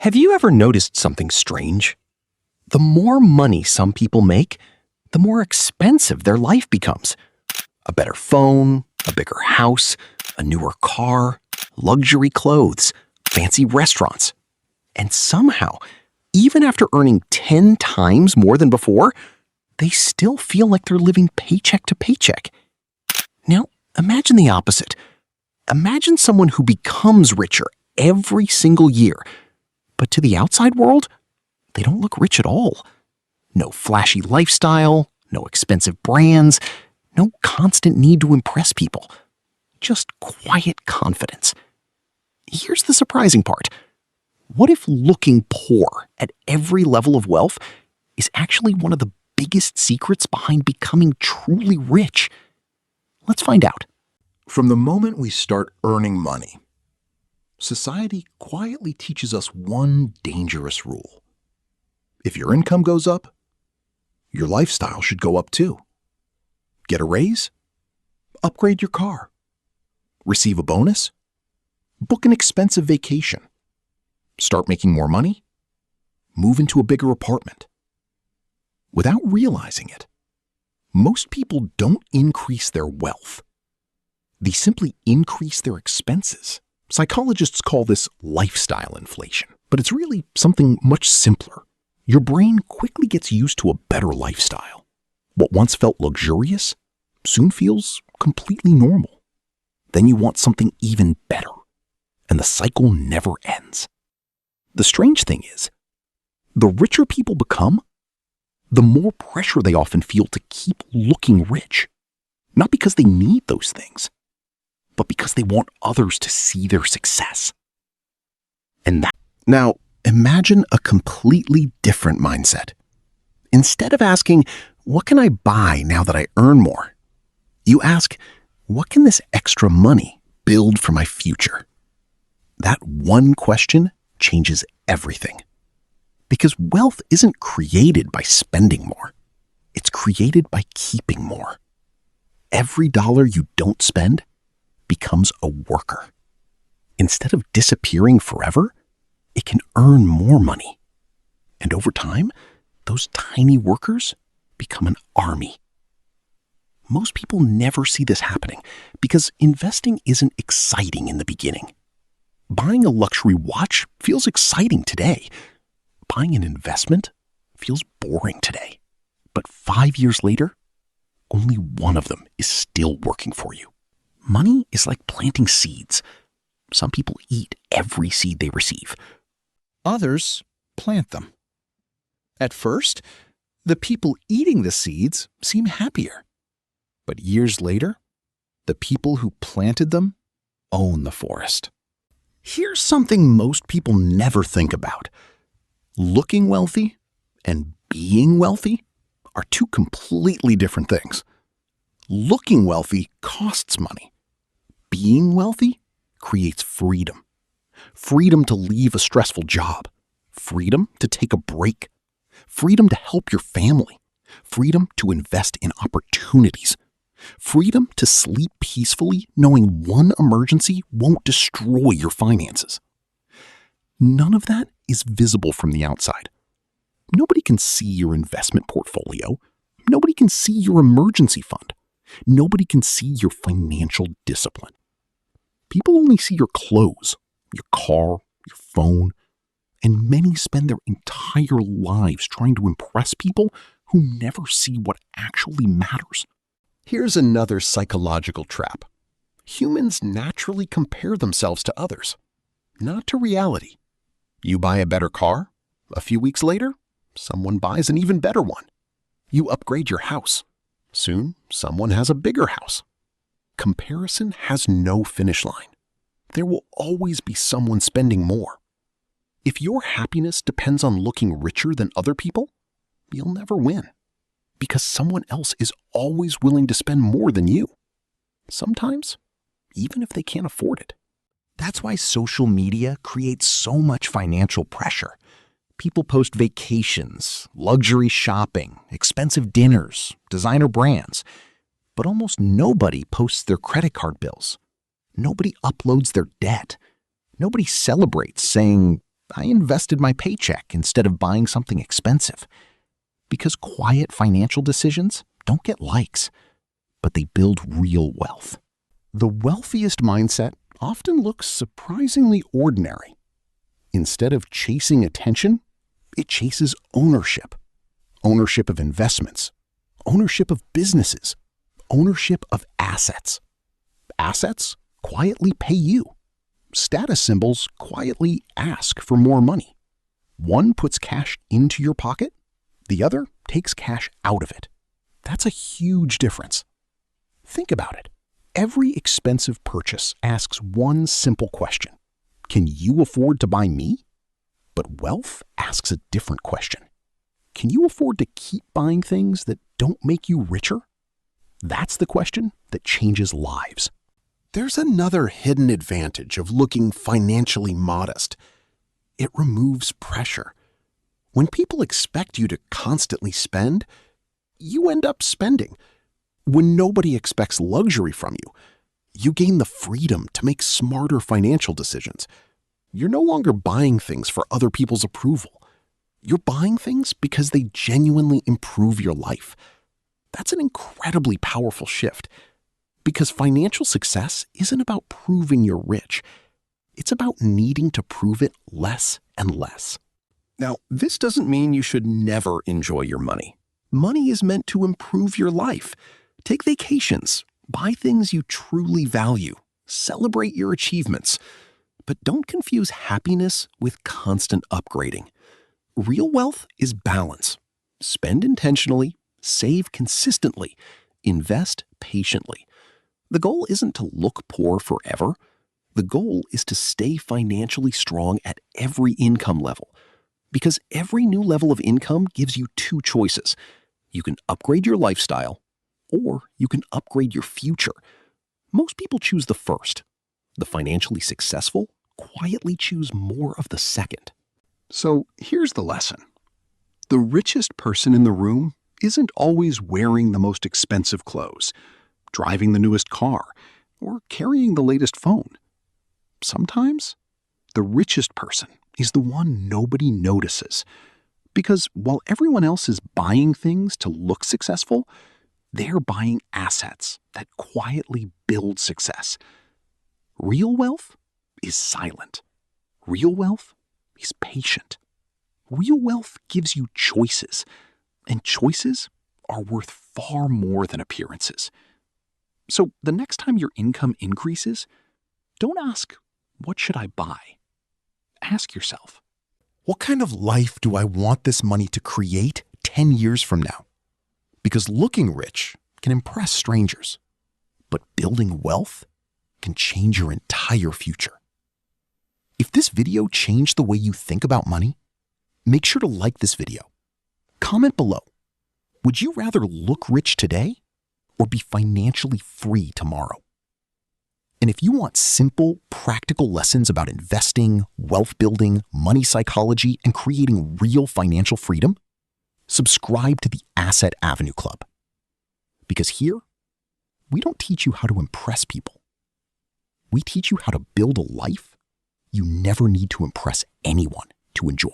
Have you ever noticed something strange? The more money some people make, the more expensive their life becomes. A better phone, a bigger house, a newer car, luxury clothes, fancy restaurants. And somehow, even after earning 10 times more than before, they still feel like they're living paycheck to paycheck. Now, imagine the opposite. Imagine someone who becomes richer every single year, but to the outside world, they don't look rich at all. No flashy lifestyle, no expensive brands, no constant need to impress people. Just quiet confidence. Here's the surprising part. What if looking poor at every level of wealth is actually one of the biggest secrets behind becoming truly rich? Let's find out. From the moment we start earning money, society quietly teaches us one dangerous rule. If your income goes up, your lifestyle should go up too. Get a raise? Upgrade your car. Receive a bonus? Book an expensive vacation. Start making more money? Move into a bigger apartment. Without realizing it, most people don't increase their wealth. They simply increase their expenses. Psychologists call this lifestyle inflation, but it's really something much simpler. Your brain quickly gets used to a better lifestyle. What once felt luxurious soon feels completely normal. Then you want something even better, and the cycle never ends. The strange thing is, the richer people become, the more pressure they often feel to keep looking rich. Not because they need those things, but because they want others to see their success. Now, imagine a completely different mindset. Instead of asking, what can I buy now that I earn more? You ask, what can this extra money build for my future? That one question changes everything. Because wealth isn't created by spending more. It's created by keeping more. Every dollar you don't spend becomes a worker. Instead of disappearing forever, it can earn more money. And over time, those tiny workers become an army. Most people never see this happening because investing isn't exciting in the beginning. Buying a luxury watch feels exciting today. Buying an investment feels boring today. But 5 years later, only one of them is still working for you. Money is like planting seeds. Some people eat every seed they receive. Others plant them. At first, the people eating the seeds seem happier. But years later, the people who planted them own the forest. Here's something most people never think about. Looking wealthy and being wealthy are two completely different things. Looking wealthy costs money. Being wealthy creates freedom. Freedom to leave a stressful job. Freedom to take a break. Freedom to help your family. Freedom to invest in opportunities. Freedom to sleep peacefully knowing one emergency won't destroy your finances. None of that is visible from the outside. Nobody can see your investment portfolio. Nobody can see your emergency fund. Nobody can see your financial discipline. People only see your clothes, your car, your phone, and many spend their entire lives trying to impress people who never see what actually matters. Here's another psychological trap. Humans naturally compare themselves to others, not to reality. You buy a better car, a few weeks later, someone buys an even better one. You upgrade your house. Soon, someone has a bigger house. Comparison has no finish line. There will always be someone spending more. If your happiness depends on looking richer than other people, you'll never win. Because someone else is always willing to spend more than you. Sometimes, even if they can't afford it. That's why social media creates so much financial pressure. People post vacations, luxury shopping, expensive dinners, designer brands. But almost nobody posts their credit card bills. Nobody uploads their debt. Nobody celebrates saying, I invested my paycheck instead of buying something expensive. Because quiet financial decisions don't get likes, but they build real wealth. The wealthiest mindset often looks surprisingly ordinary. Instead of chasing attention, it chases ownership. Ownership of investments, ownership of businesses, ownership of assets. Assets quietly pay you. Status symbols quietly ask for more money. One puts cash into your pocket, the other takes cash out of it. That's a huge difference. Think about it. Every expensive purchase asks one simple question. Can you afford to buy me? But wealth asks a different question. Can you afford to keep buying things that don't make you richer? That's the question that changes lives. There's another hidden advantage of looking financially modest. It removes pressure. When people expect you to constantly spend, you end up spending. When nobody expects luxury from you, you gain the freedom to make smarter financial decisions. You're no longer buying things for other people's approval. You're buying things because they genuinely improve your life. That's an incredibly powerful shift. Because financial success isn't about proving you're rich. It's about needing to prove it less and less. Now, this doesn't mean you should never enjoy your money. Money is meant to improve your life. Take vacations, buy things you truly value, celebrate your achievements. But don't confuse happiness with constant upgrading. Real wealth is balance. Spend intentionally, save consistently, invest patiently. The goal isn't to look poor forever. The goal is to stay financially strong at every income level. Because every new level of income gives you two choices. You can upgrade your lifestyle, or you can upgrade your future. Most people choose the first. The financially successful quietly choose more of the second. So here's the lesson. The richest person in the room isn't always wearing the most expensive clothes, driving the newest car, or carrying the latest phone. Sometimes, the richest person is the one nobody notices. Because while everyone else is buying things to look successful, they're buying assets that quietly build success. Real wealth is silent. Real wealth is patient. Real wealth gives you choices, and choices are worth far more than appearances. So the next time your income increases, don't ask, what should I buy? Ask yourself, what kind of life do I want this money to create 10 years from now? Because looking rich can impress strangers, but building wealth can change your entire future. If this video changed the way you think about money, make sure to like this video. Comment below. Would you rather look rich today or be financially free tomorrow? And if you want simple, practical lessons about investing, wealth building, money psychology, and creating real financial freedom, subscribe to the Asset Avenue Club. Because here, we don't teach you how to impress people. We teach you how to build a life you never need to impress anyone to enjoy.